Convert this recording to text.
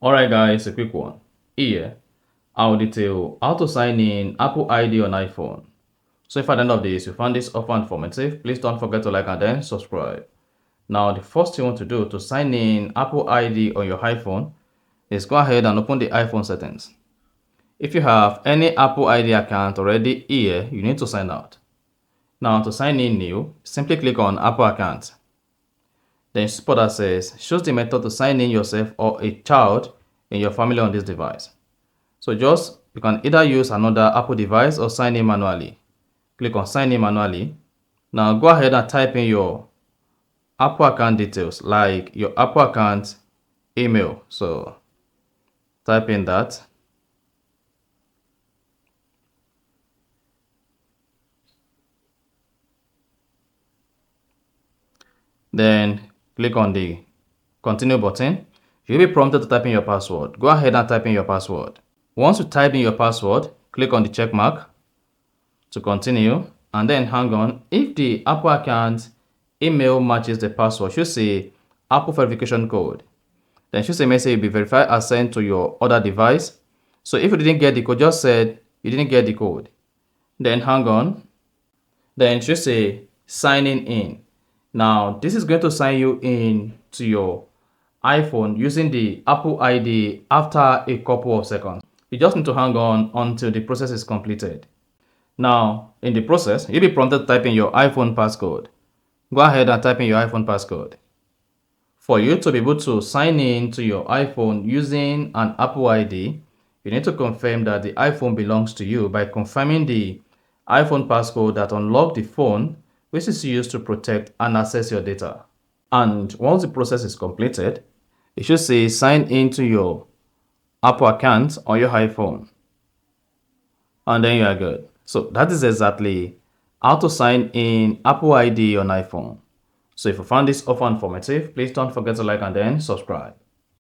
Alright guys, a quick one. Here, I'll detail how to sign in Apple ID on iPhone. So if at the end of this you found this offer informative, please don't forget to like and then subscribe. Now the first thing you want to do to sign in Apple ID on your iPhone is go ahead and open the iPhone settings. If you have any Apple ID account already here, you need to sign out. Now to sign in new, simply click on Apple account. Then spot that says shows the method to sign in yourself or a child in your family on this device. So you can either use another Apple device or sign in manually. Click on sign in manually. Now go ahead and type in your Apple account details, like your Apple account email. So type in that. Then click on the continue button. You'll be prompted to type in your password. Go ahead and type in your password. Once you type in your password, click on the check mark to continue, and then hang on. If the Apple account email matches the password, should say Apple verification code. Then should say message will be verified as sent to your other device. So if you didn't get the code, just said you didn't get the code. Then hang on. Then should say signing in. Now this is going to sign you in to your iPhone using the Apple ID after a couple of seconds. You just need to hang on until the process is completed. Now, in the process, you'll be prompted to type in your iPhone passcode. Go ahead and type in your iPhone passcode. For you to be able to sign in to your iPhone using an Apple ID, you need to confirm that the iPhone belongs to you by confirming the iPhone passcode that unlocks the phone, which is used to protect and access your data. And once the process is completed, it should say sign into your Apple account on your iPhone. And then you are good. So that is exactly how to sign in Apple ID on iPhone. So if you found this offer informative, please don't forget to like and then subscribe.